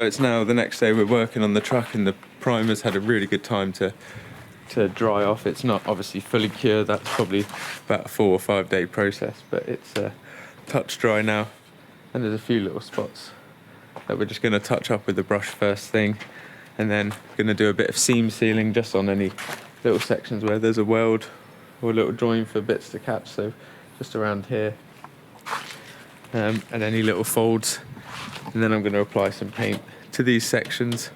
It's now the next day, we're working on the truck and the primer's had a really good time to dry off. It's not obviously fully cured, that's probably about a 4 or 5 day process, but it's touch dry now. And there's a few little spots that we're just going to touch up with the brush first thing, and then going to do a bit of seam sealing just on any little sections where there's a weld or a little join for bits to catch, so just around here, and any little folds. And then I'm going to apply some paint to these sections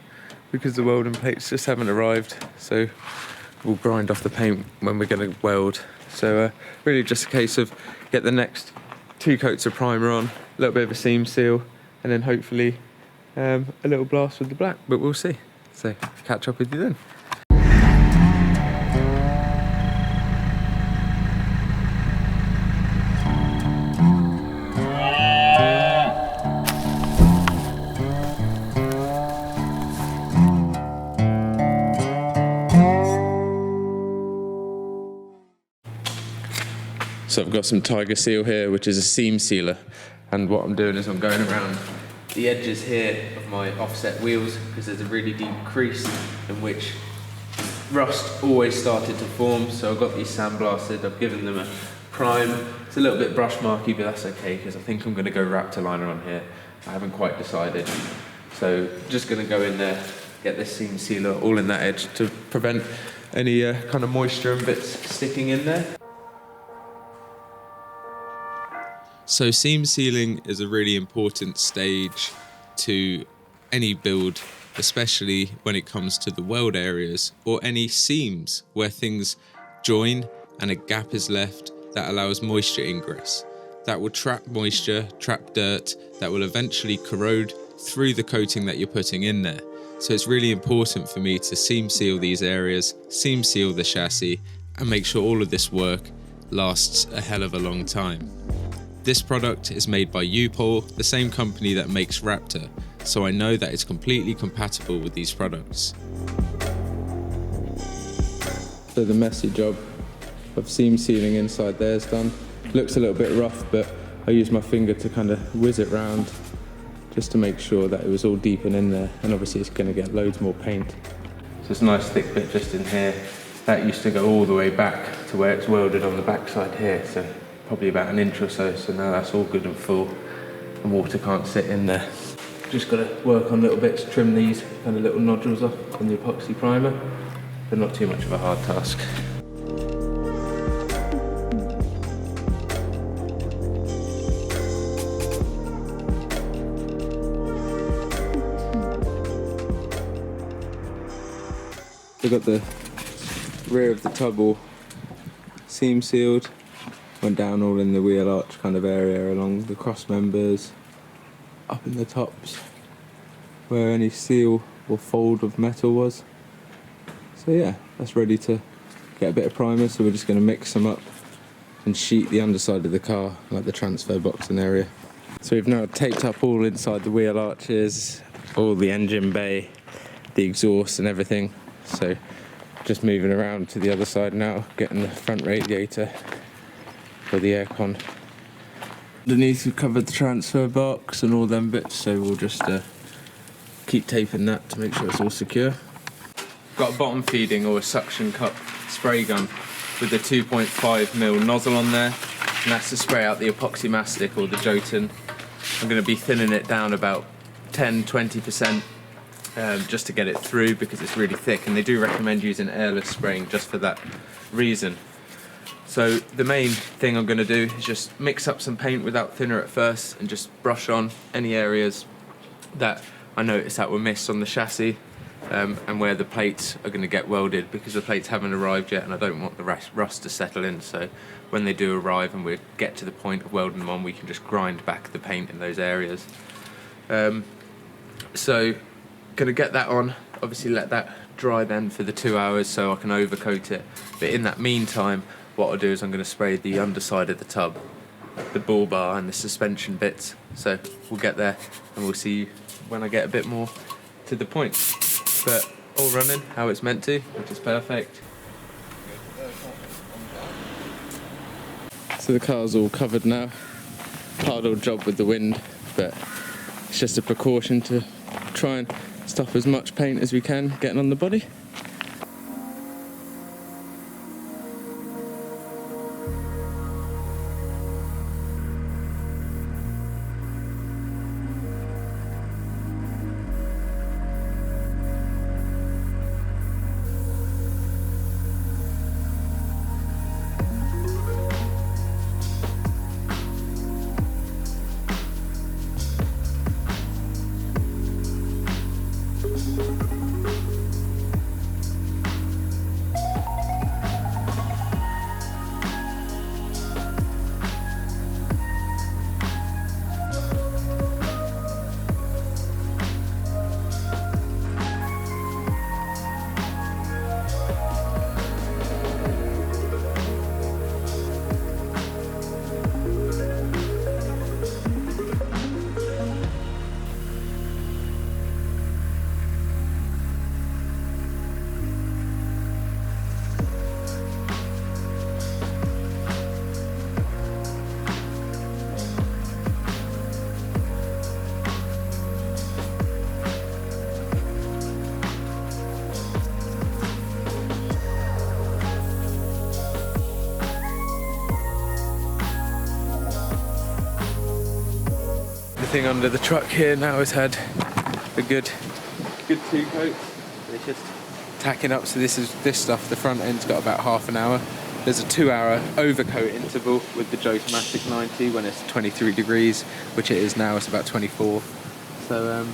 because the welding plates just haven't arrived, so we'll grind off the paint when we're going to weld. So really just a case of get the next 2 coats of primer on, a little bit of a seam seal, and then hopefully a little blast with the black, but we'll see. So catch up with you then. So I've got some Tiger Seal here, which is a seam sealer, and what I'm doing is I'm going around the edges here of my offset wheels because there's a really deep crease in which rust always started to form. So I've got these sandblasted, I've given them a prime. It's a little bit brush marky, but that's okay because I think I'm going to go Raptor liner on here. I haven't quite decided. So just going to go in there, get this seam sealer all in that edge to prevent any kind of moisture and bits sticking in there. So seam sealing is a really important stage to any build, especially when it comes to the weld areas or any seams where things join and a gap is left that allows moisture ingress. That will trap moisture, trap dirt, that will eventually corrode through the coating that you're putting in there. So it's really important for me to seam seal these areas, seam seal the chassis, and make sure all of this work lasts a hell of a long time. This product is made by U-Pol, the same company that makes Raptor, so I know that it's completely compatible with these products. So the messy job of seam sealing inside there is done. Looks a little bit rough, but I used my finger to kind of whiz it round just to make sure that it was all deep and in there, and obviously it's going to get loads more paint. So it's a nice thick bit just in here. That used to go all the way back to where it's welded on the back side here, so probably about an inch or so, so now that's all good and full and water can't sit in there. Just got to work on little bits, trim these kind of little nodules off on the epoxy primer, but not too much of a hard task. We've got the rear of the tub all seam sealed. Went down all in the wheel arch kind of area along the cross members, up in the tops where any seal or fold of metal was. So yeah, that's ready to get a bit of primer, so we're just going to mix them up and sheet the underside of the car, like the transfer box and area. So we've now taped up all inside the wheel arches, all the engine bay, the exhaust and everything. So just moving around to the other side now, getting the front radiator for the aircon. Underneath we've covered the transfer box and all them bits, so we'll just keep taping that to make sure it's all secure. Got a bottom feeding or a suction cup spray gun with a 2.5mm nozzle on there, and that's to spray out the epoxy mastic or the Jotun. I'm going to be thinning it down about 10-20% just to get it through because it's really thick, and they do recommend using airless spraying just for that reason. So the main thing I'm going to do is just mix up some paint without thinner at first and just brush on any areas that I noticed that were missed on the chassis and where the plates are going to get welded, because the plates haven't arrived yet and I don't want the rust to settle in. So when they do arrive and we get to the point of welding them on, we can just grind back the paint in those areas. So going to get that on, obviously let that dry then for the 2 hours so I can overcoat it. But in that meantime, what I'll do is I'm going to spray the underside of the tub, the bull bar and the suspension bits. So we'll get there and we'll see when I get a bit more to the point. But all running how it's meant to, which is perfect. So the car's all covered now. Hard old job with the wind, but it's just a precaution to try and stop as much paint as we can getting on the body. Everything under the truck here now has had a good 2 coats. It's just tacking up, so this stuff, the front end's got about half an hour. There's a 2-hour overcoat interval with the Jotomatic 90 when it's 23 degrees, which it is now, it's about 24. So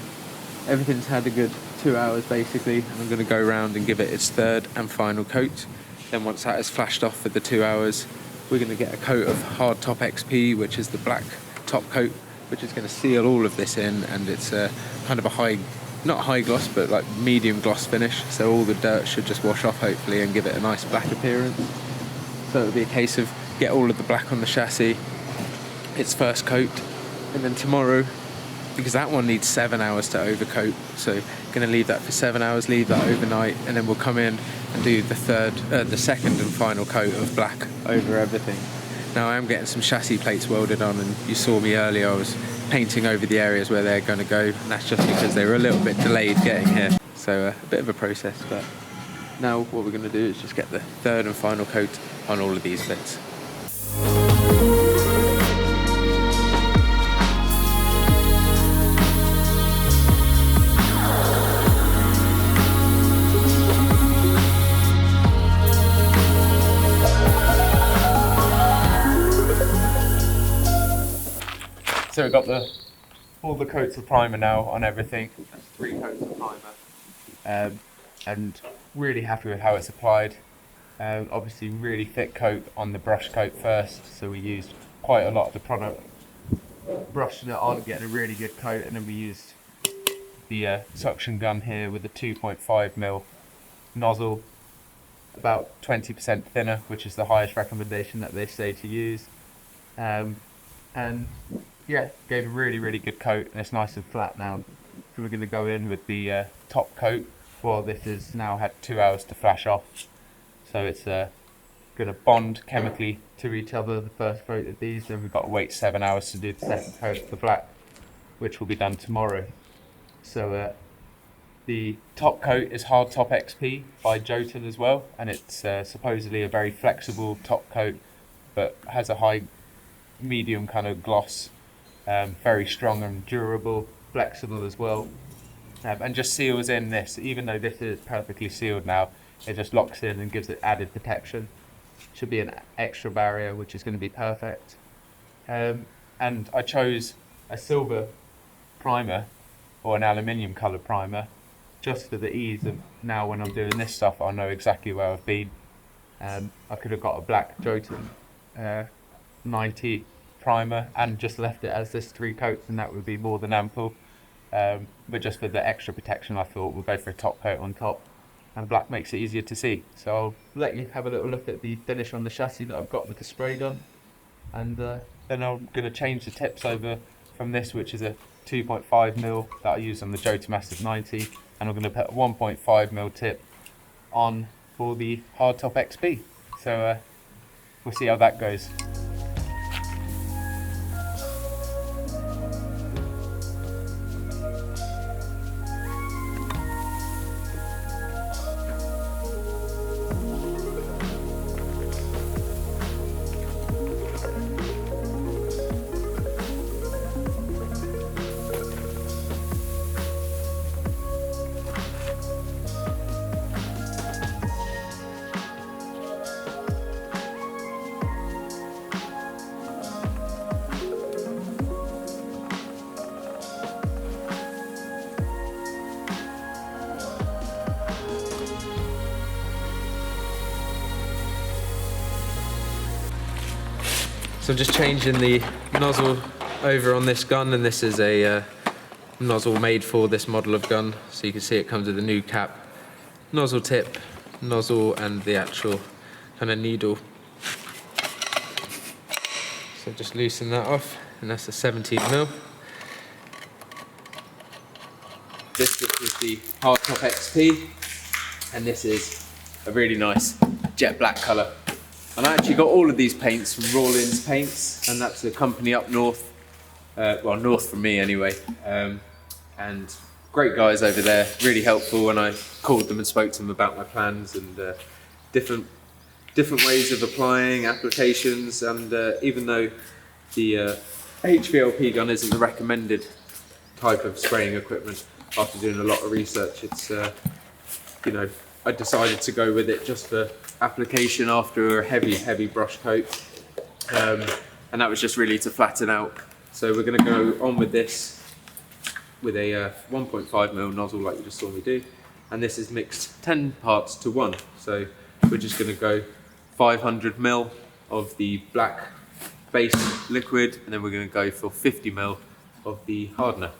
everything's had a good 2 hours basically, and I'm going to go around and give it its 3rd and final coat. Then once that has flashed off for the 2 hours, we're going to get a coat of Hard Top XP, which is the black top coat, which is going to seal all of this in, and it's a kind of a not high gloss, but like medium gloss finish, so all the dirt should just wash off hopefully and give it a nice black appearance. So it'll be a case of get all of the black on the chassis, its first coat, and then tomorrow, because that one needs 7 hours to overcoat, so going to leave that for 7 hours, leave that overnight, and then we'll come in and do the 2nd and final coat of black over everything. Now I am getting some chassis plates welded on, and you saw me earlier, I was painting over the areas where they're going to go, and that's just because they were a little bit delayed getting here. So a bit of a process, but now what we're going to do is just get the 3rd and final coat on all of these bits. So we've got all the coats of primer now on everything. That's 3 coats of primer. And really happy with how it's applied. Obviously really thick coat on the brush coat first, so we used quite a lot of the product, brushing it on, getting a really good coat, and then we used the suction gun here with the 2.5mm nozzle, about 20% thinner, which is the highest recommendation that they say to use. And yeah, gave a really good coat, and it's nice and flat now. So we're going to go in with the top coat. Well, this has now had 2 hours to flash off, so it's going to bond chemically to each other, the first coat of these. Then we've got to wait 7 hours to do the second coat of the black, which will be done tomorrow. So the top coat is Hard Top XP by Jotun as well, and it's supposedly a very flexible top coat, but has a high medium kind of gloss, very strong and durable, flexible as well, and just seals in this. Even though this is perfectly sealed now, it just locks in and gives it added protection. Should be an extra barrier, which is going to be perfect. And I chose a silver primer or an aluminium colour primer just for the ease of now when I'm doing this stuff, I know exactly where I've been. I could have got a black Jotun 90 primer and just left it as this 3 coats, and that would be more than ample. But just for the extra protection, I thought we'll go for a top coat on top, and black makes it easier to see. So I'll let you have a little look at the finish on the chassis that I've got with the spray gun, and then I'm going to change the tips over from this, which is a 2.5mm that I use on the Jotomatic 90, and I'm going to put a 1.5mm tip on for the Hard Top XP. So we'll see how that goes. So I'm just changing the nozzle over on this gun, and this is a nozzle made for this model of gun. So you can see it comes with a new cap, nozzle tip, nozzle, and the actual kind of needle. So just loosen that off, and that's a 17mm. This is the Hardtop XP, and this is a really nice jet black colour. And I actually got all of these paints from Rawlins Paints, and that's a company up north, well, north from me anyway. And great guys over there, really helpful when I called them and spoke to them about my plans and different ways of applying applications. And even though the HVLP gun isn't the recommended type of spraying equipment, after doing a lot of research, it's you know, I decided to go with it just for application after a heavy brush coat, and that was just really to flatten out. So we're going to go on with this with a 1.5mm nozzle like you just saw me do, and this is mixed 10 parts to 1. So we're just going to go 500ml of the black base liquid, and then we're going to go for 50ml of the hardener.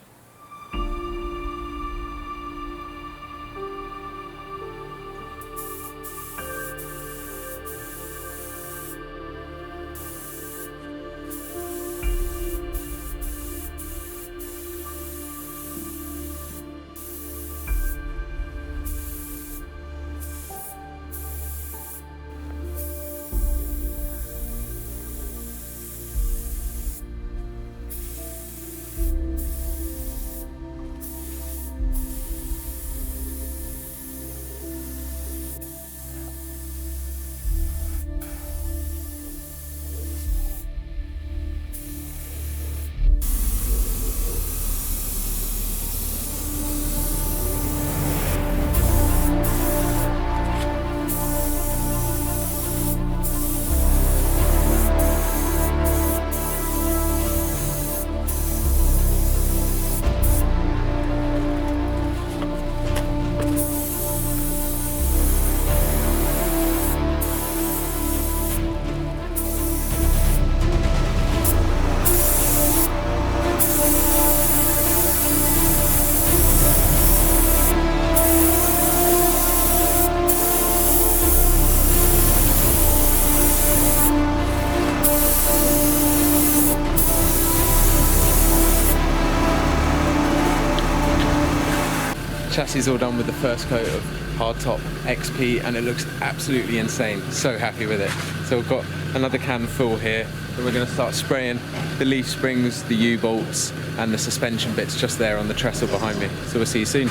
Chassis is all done with the first coat of Hardtop XP, and it looks absolutely insane. So happy with it. So we've got another can full here, and we're going to start spraying the leaf springs, the U-bolts, and the suspension bits just there on the trestle behind me. So we'll see you soon.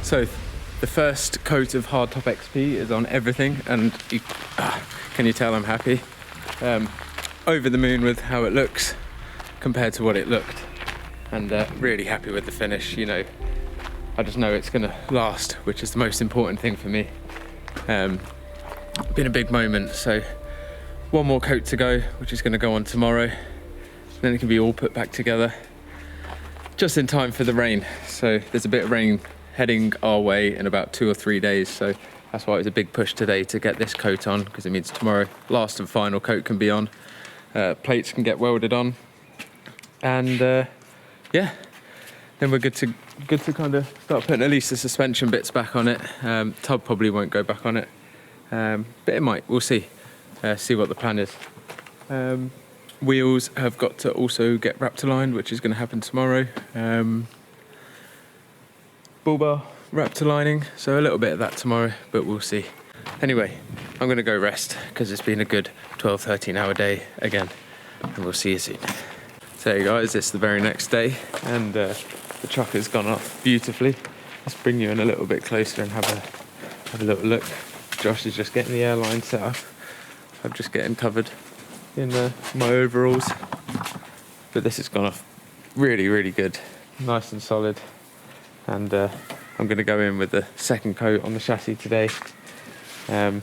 So the first coat of Hardtop XP is on everything, and can you tell I'm happy? Over the moon with how it looks compared to what it looked, and really happy with the finish. You know, I just know it's gonna last, which is the most important thing for me. Been a big moment, so one more coat to go, which is gonna go on tomorrow. Then it can be all put back together just in time for the rain. So there's a bit of rain heading our way in about 2 or 3 days, so that's why it was a big push today to get this coat on, because it means tomorrow last and final coat can be on, plates can get welded on, and yeah, then we're good to kind of start putting at least the suspension bits back on it. Tub probably won't go back on it, but it might, we'll see what the plan is. Wheels have got to also get Raptor lined, which is going to happen tomorrow. Bullbar Raptor lining, so a little bit of that tomorrow, but we'll see. Anyway, I'm gonna go rest because it's been a good 12-13 hour day again, and we'll see you soon. So guys, it's the very next day, and the truck has gone off beautifully. Let's bring you in a little bit closer and have a little look. Josh is just getting the airline set up. I'm just getting covered in my overalls. But this has gone off really, really good. Nice and solid. And I'm going to go in with the second coat on the chassis today. I'm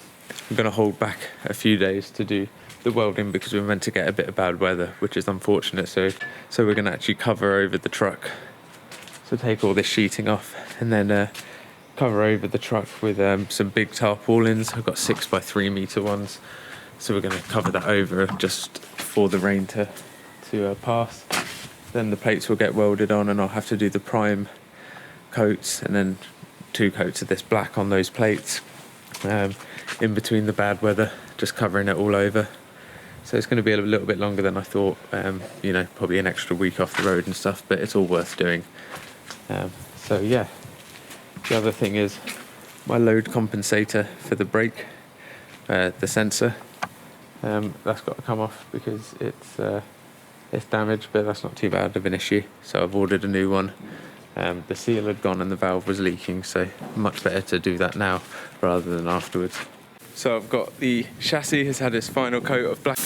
going to hold back a few days to do the welding because we're meant to get a bit of bad weather, which is unfortunate. So we're going to actually cover over the truck. So take all this sheeting off and then cover over the truck with some big tarpaulins. I've got 6x3 meter ones. So we're going to cover that over just for the rain to pass. Then the plates will get welded on, and I'll have to do the prime coats and then 2 coats of this black on those plates in between the bad weather, just covering it all over. So it's going to be a little bit longer than I thought, you know, probably an extra week off the road and stuff, but it's all worth doing. So yeah, the other thing is my load compensator for the brake, the sensor, that's got to come off because it's damaged, but that's not too bad of an issue. So I've ordered a new one. The seal had gone and the valve was leaking, so much better to do that now rather than afterwards. So I've got the chassis has had its final coat of black.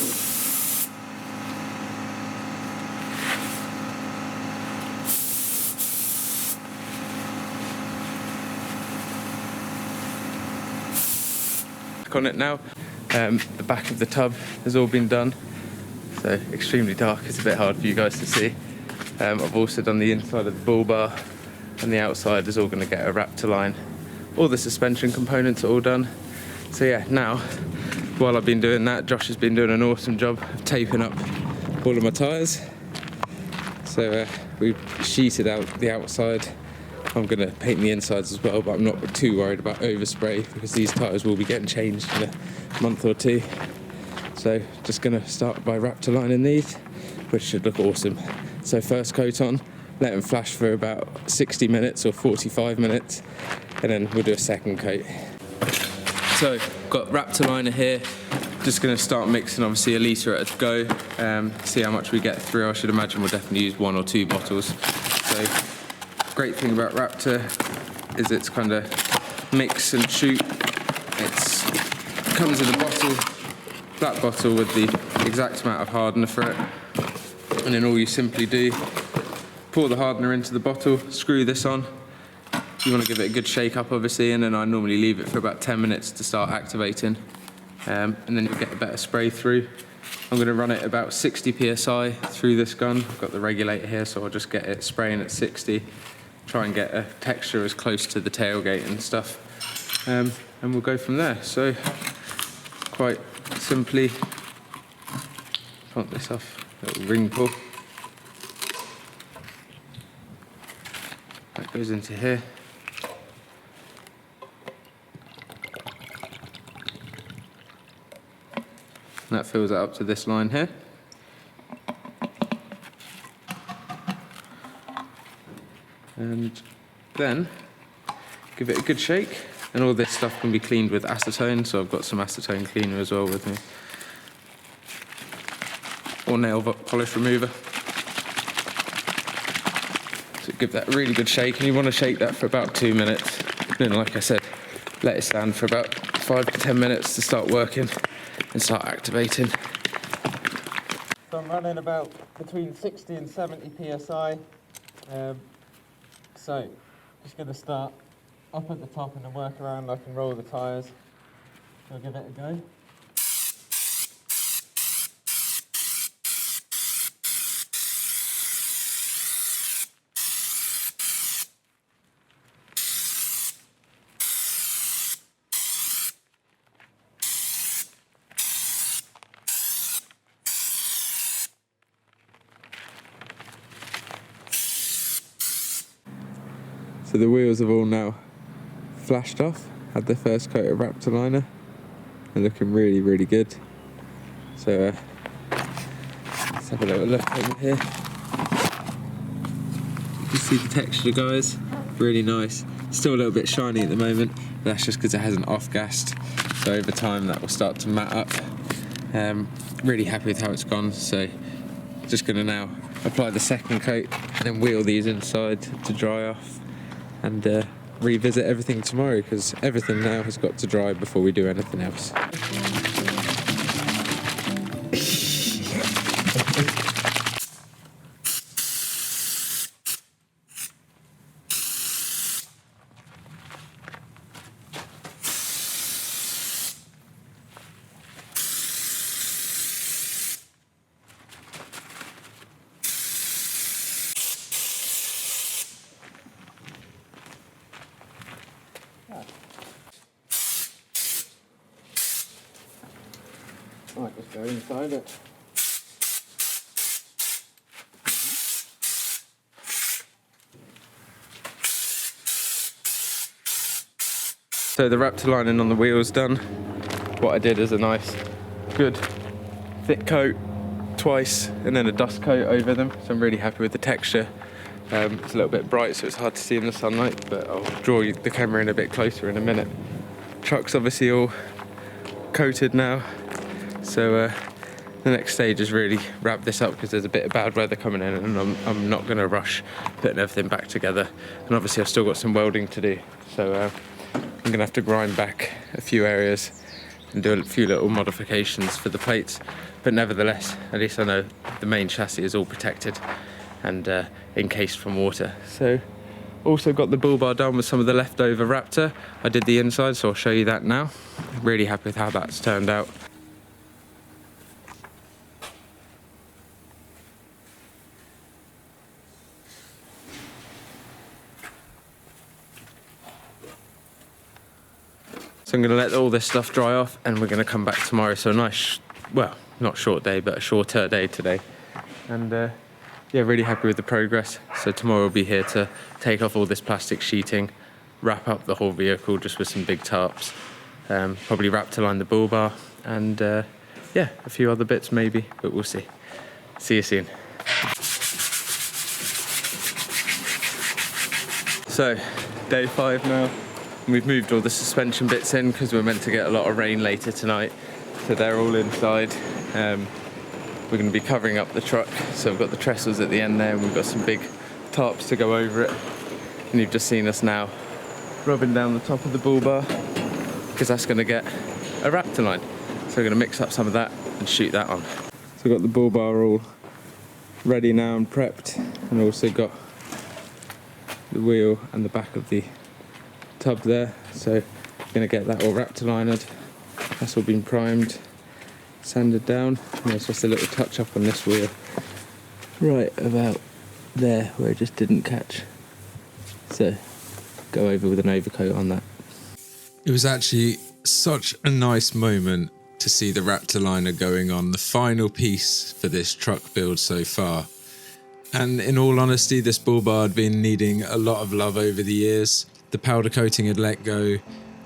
On it now. The back of the tub has all been done, so extremely dark. It's a bit hard for you guys to see. I've also done the inside of the bull bar, and the outside is all going to get a Raptor line. All the suspension components are all done. So yeah, now while I've been doing that, Josh has been doing an awesome job of taping up all of my tyres. So we've sheeted out the outside. I'm going to paint the insides as well, but I'm not too worried about overspray because these tyres will be getting changed in a month or 2. So just going to start by Raptor lining these, which should look awesome. So first coat on, let them flash for about 60 minutes or 45 minutes, and then we'll do a second coat. So got Raptor liner here, just going to start mixing obviously a litre at a go, see how much we get through. I should imagine we'll definitely use 1 or 2 bottles. So great thing about Raptor is it's kind of mix and shoot. It comes in a bottle, flat bottle with the exact amount of hardener for it, and then all you simply do, pour the hardener into the bottle, screw this on. You want to give it a good shake up obviously, and then I normally leave it for about 10 minutes to start activating, and then you get a better spray through. I'm going to run it about 60 psi through this gun. I've got the regulator here, so I'll just get it spraying at 60. Try and get a texture as close to the tailgate and stuff, and we'll go from there. So quite simply pop this off, little ring pull, that goes into here, and that fills it up to this line here. And then give it a good shake, and all this stuff can be cleaned with acetone, so I've got some acetone cleaner as well with me, or nail polish remover. So give that a really good shake, and you want to shake that for about 2 minutes. Then, like I said, let it stand for about 5 to 10 minutes to start working and start activating. So I'm running about between 60 and 70 psi. So, just going to start up at the top and then work around. I can roll the tyres. So I'll give it a go. So the wheels have all now flashed off, had the first coat of Raptor liner, and looking really, really good. So let's have a little look over here. You can see the texture, guys, really nice. Still a little bit shiny at the moment, That's just because it hasn't off-gassed, so over time that will start to mat up. Really happy with how it's gone, so just going to now apply the second coat and then wheel these inside to dry off, and revisit everything tomorrow, because everything now has got to dry before we do anything else. I'll just go inside it. So the Raptor lining on the wheel's done. What I did is a nice, good, thick coat twice, and then a dust coat over them. So I'm really happy with the texture. It's a little bit bright, so it's hard to see in the sunlight, but I'll draw the camera in a bit closer in a minute. Truck's obviously all coated now. So the next stage is really wrap this up, because there's a bit of bad weather coming in, and I'm not going to rush putting everything back together. And obviously I've still got some welding to do, so I'm going to have to grind back a few areas and do a few little modifications for the plates. But nevertheless, at least I know the main chassis is all protected and encased from water. So also got the bull bar done with some of the leftover Raptor. I did the inside, so I'll show you that now. Really happy with how that's turned out. So I'm going to let all this stuff dry off, and we're going to come back tomorrow. So a nice, well, not short day, but a shorter day today. And yeah, really happy with the progress. So tomorrow we'll be here to take off all this plastic sheeting, wrap up the whole vehicle just with some big tarps, probably Raptor line the bull bar, and yeah, a few other bits maybe, but we'll see. See you soon. So, day 5 now. We've moved all the suspension bits in because we're meant to get a lot of rain later tonight. So they're all inside. We're going to be covering up the truck. So we've got the trestles at the end there, and we've got some big tarps to go over it. And you've just seen us now rubbing down the top of the bull bar, because that's going to get a Raptor line. So we're going to mix up some of that and shoot that on. So we've got the bull bar all ready now and prepped, and also got the wheel and the back of the tub there. So gonna get that all Raptor linered. That's all been primed, sanded down, and there's just a little touch up on this wheel right about there where it just didn't catch. So go over with an overcoat on that. It was actually such a nice moment to see the Raptor liner going on, the final piece for this truck build so far. And in all honesty, this bull bar had been needing a lot of love over the years. The powder coating had let go,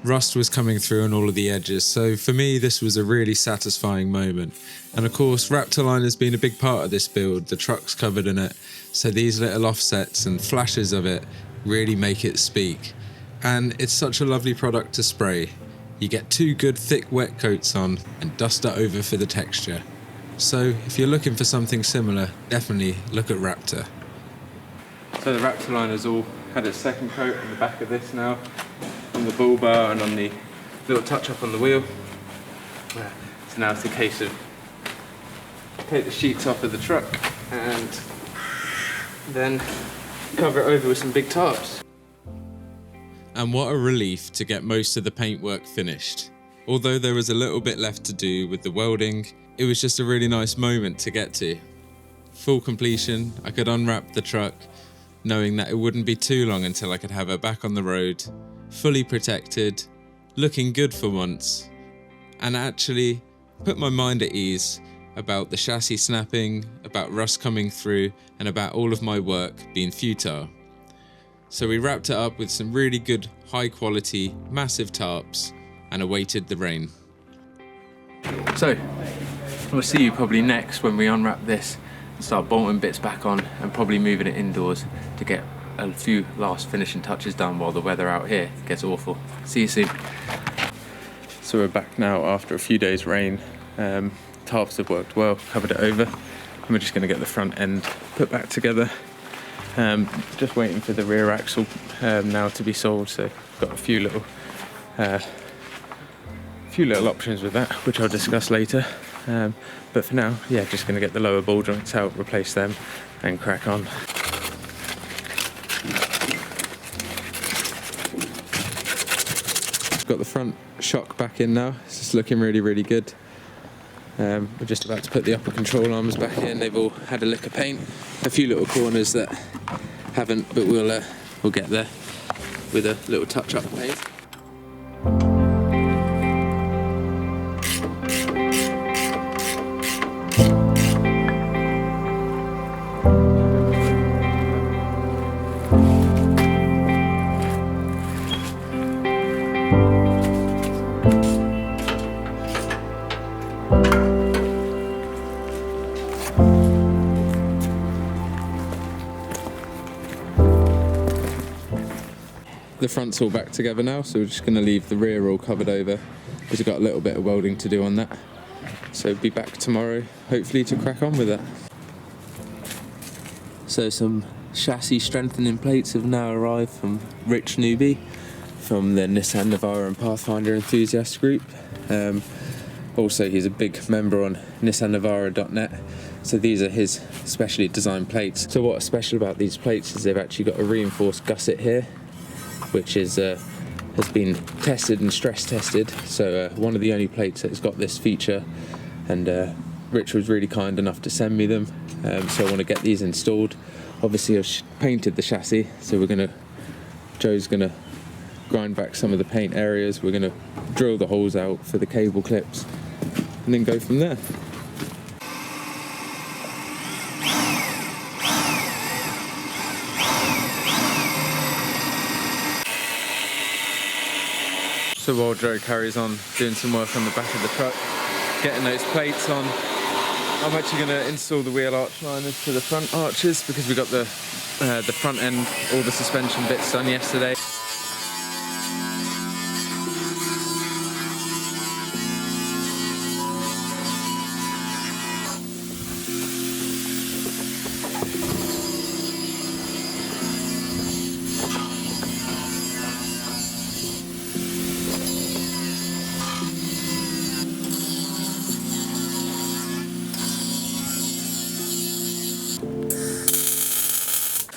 rust was coming through on all of the edges, so for me this was a really satisfying moment. And of course Raptor line has been a big part of this build, the truck's covered in it, so these little offsets and flashes of it really make it speak. And it's such a lovely product to spray. You get 2 good thick wet coats on and dust it over for the texture. So if you're looking for something similar, definitely look at Raptor. So the Raptor liner's all had its second coat on the back of this now, on the bull bar and on the little touch up on the wheel. So now it's a case of take the sheets off of the truck and then cover it over with some big tarps. And what a relief to get most of the paintwork finished. Although there was a little bit left to do with the welding, it was just a really nice moment to get to. Full completion, I could unwrap the truck, knowing that it wouldn't be too long until I could have her back on the road, fully protected, looking good for once, and actually put my mind at ease about the chassis snapping, about rust coming through, and about all of my work being futile. So we wrapped it up with some really good, high quality, massive tarps, and awaited the rain. So, we'll see you probably next when we unwrap this and start bolting bits back on, and probably moving it indoors to get a few last finishing touches done while the weather out here gets awful. See you soon. So we're back now after a few days rain. Tarps have worked well, covered it over, and we're just going to get the front end put back together. Just waiting for the rear axle now to be sold, so got a few little options with that, which I'll discuss later. But for now, yeah, just going to get the lower ball joints out, replace them, and crack on. Got the front shock back in now. It's just looking really, really good. We're just about to put the upper control arms back in. They've all had a lick of paint. A few little corners that haven't, but we'll get there with a little touch-up paint. The front's all back together now, so we're just going to leave the rear all covered over because we've got a little bit of welding to do on that. So be back tomorrow, hopefully, to crack on with that. So some chassis strengthening plates have now arrived from Rich Newby from the Nissan Navara and Pathfinder enthusiast group. Also, he's a big member on NissanNavara.net. So these are his specially designed plates. So what's special about these plates is they've actually got a reinforced gusset here, which is has been tested and stress tested. So one of the only plates that's got this feature, and Rich was really kind enough to send me them. So I want to get these installed. Obviously I've painted the chassis, so Joe's gonna grind back some of the paint areas. We're gonna drill the holes out for the cable clips and then go from there. So while Joe carries on doing some work on the back of the truck, getting those plates on, I'm actually going to install the wheel arch liners to the front arches because we got the front end, all the suspension bits done yesterday.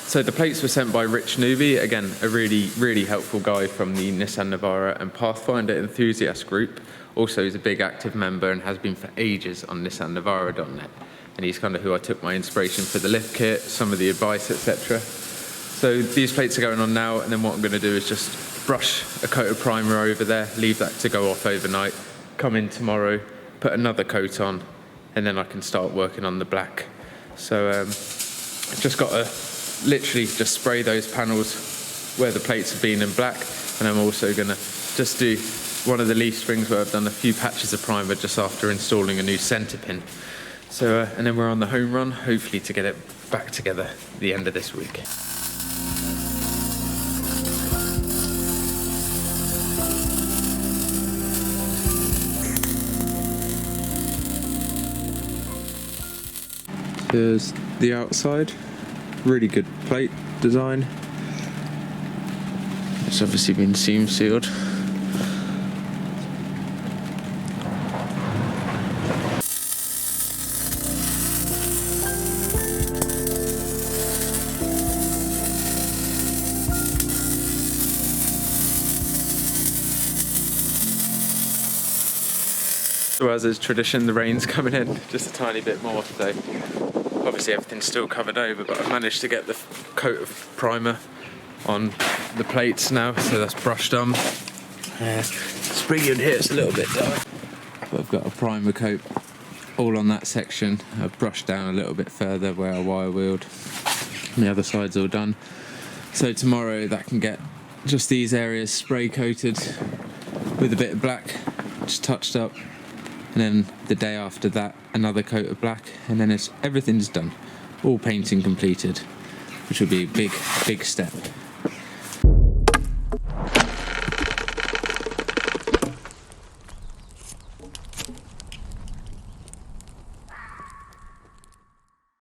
So the plates were sent by Rich Newby, again, a really, really helpful guy from the Nissan Navara and Pathfinder enthusiast group. Also, he's a big active member and has been for ages on NissanNavara.net. And he's kind of who I took my inspiration for the lift kit, some of the advice, etc. So these plates are going on now, and then what I'm going to do is just brush a coat of primer over there, leave that to go off overnight, come in tomorrow, put another coat on, and then I can start working on the black. So I've just got to literally just spray those panels where the plates have been in black, and I'm also going to just do one of the leaf springs where I've done a few patches of primer just after installing a new centre pin. So and then we're on the home run, hopefully to get it back together at the end of this week. Here's the outside. Really good plate design. It's obviously been seam sealed. So as is tradition, the rain's coming in just a tiny bit more today. Obviously everything's still covered over, but I've managed to get the coat of primer on the plates now, so that's brushed on. Spring in here, it's a little bit dark. But I've got a primer coat all on that section. I've brushed down a little bit further where I wire wheeled. And the other side's all done. So tomorrow that can get just these areas spray coated with a bit of black, just touched up. And then the day after that, another coat of black, and then everything's done. All painting completed. which will be a big step